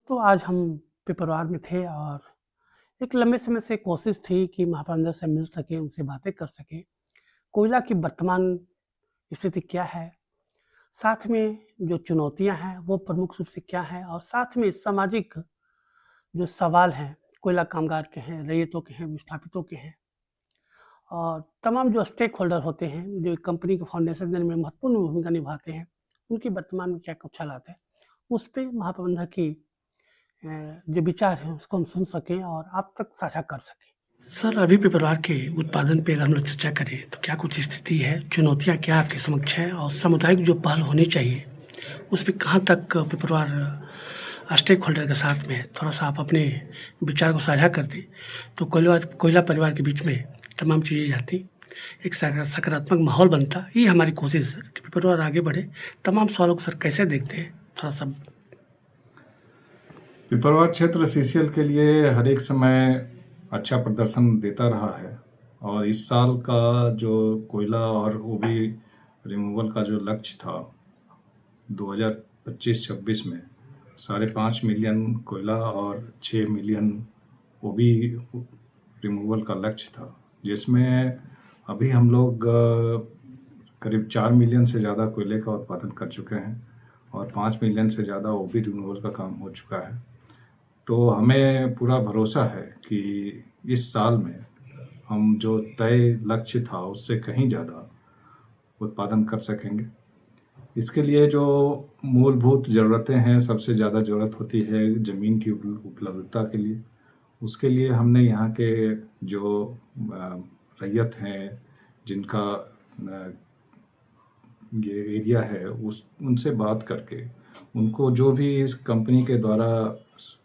तो आज हम पिपरवार में थे और एक लंबे समय से कोशिश थी कि महाप्रबंधक से मिल सकें, उनसे बातें कर सकें। कोयला की वर्तमान स्थिति क्या है? साथ में जो चुनौतियाँ हैं, वो प्रमुख रूप से क्या हैं? और साथ में सामाजिक जो सवाल हैं, कोयला कामगार के हैं, रैयतों के हैं, विस्थापितों के हैं और तमाम जो स्टेक होल्डर होते हैं, जो एक कंपनी के फाउंडेशन देने में महत्वपूर्ण भूमिका निभाते हैं, उनकी वर्तमान में क्या कुछ हालात है? उस पे महाप्रबंधक की जो विचार हैं उसको हम सुन सकें और आप तक साझा कर सकें। सर, अभी पिपरवार के उत्पादन पे अगर हम लोग चर्चा करें तो क्या कुछ स्थिति है, चुनौतियाँ क्या आपके समक्ष है और सामुदायिक जो पहल होनी चाहिए उस पे कहाँ तक पिपरवार स्टेक होल्डर के साथ में थोड़ा सा आप अपने विचार को साझा कर दें तो कोयला परिवार के बीच में तमाम चीज़ें जाती, एक सकारात्मक माहौल बनता। ये हमारी कोशिश है सर कि पिपरवार आगे बढ़े। तमाम सवालों को सर कैसे देखते हैं, थोड़ा सा। पिपरवार क्षेत्र सीसीएल के लिए हर एक समय अच्छा प्रदर्शन देता रहा है और इस साल का जो कोयला और ओबी रिमूवल का जो लक्ष्य था 2025-26 में 5.5 मिलियन कोयला और 6 मिलियन ओबी रिमूवल का लक्ष्य था, जिसमें अभी हम लोग करीब 4 मिलियन से ज़्यादा कोयले का उत्पादन कर चुके हैं और 5 मिलियन से ज़्यादा ओबी रिमूवल का काम हो चुका है। तो हमें पूरा भरोसा है कि इस साल में हम जो तय लक्ष्य था उससे कहीं ज़्यादा उत्पादन कर सकेंगे। इसके लिए जो मूलभूत ज़रूरतें हैं, सबसे ज़्यादा ज़रूरत होती है ज़मीन की उपलब्धता के लिए। उसके लिए हमने यहाँ के जो रैयत हैं, जिनका ये एरिया है, उनसे बात करके उनको जो भी इस कंपनी के द्वारा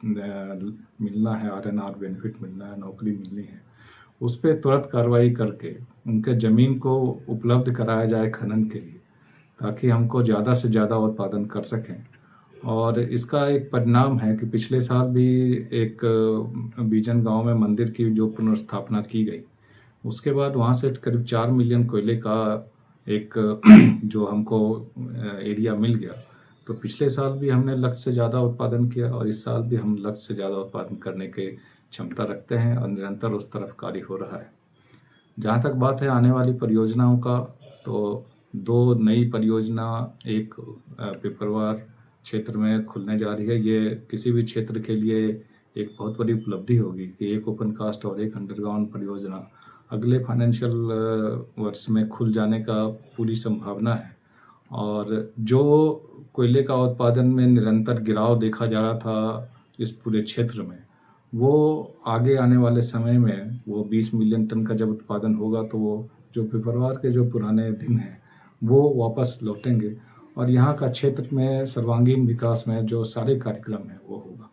मिलना है, आरएनआर बेनिफिट मिलना है, नौकरी मिलनी है, उस पर तुरंत कार्रवाई करके उनके ज़मीन को उपलब्ध कराया जाए खनन के लिए, ताकि हमको ज़्यादा से ज़्यादा उत्पादन कर सकें। और इसका एक परिणाम है कि पिछले साल भी एक बीजन गांव में मंदिर की जो पुनर्स्थापना की गई, उसके बाद वहाँ से करीब 4 मिलियन कोयले का एक जो हमको एरिया मिल गया। तो पिछले साल भी हमने लक्ष्य से ज़्यादा उत्पादन किया और इस साल भी हम लक्ष्य से ज़्यादा उत्पादन करने की क्षमता रखते हैं और निरंतर उस तरफ कार्य हो रहा है। जहाँ तक बात है आने वाली परियोजनाओं का, तो 2 नई परियोजना एक पिपरवार क्षेत्र में खुलने जा रही है। ये किसी भी क्षेत्र के लिए एक बहुत बड़ी उपलब्धि होगी कि एक ओपन कास्ट और एक अंडरग्राउंड परियोजना अगले फाइनेंशियल वर्ष में खुल जाने का पूरी संभावना है। और जो कोयले का उत्पादन में निरंतर गिराव देखा जा रहा था इस पूरे क्षेत्र में, वो आगे आने वाले समय में वो 20 मिलियन टन का जब उत्पादन होगा तो वो जो पिपरवार के जो पुराने दिन हैं वो वापस लौटेंगे और यहाँ का क्षेत्र में सर्वांगीण विकास में जो सारे कार्यक्रम हैं वो होगा।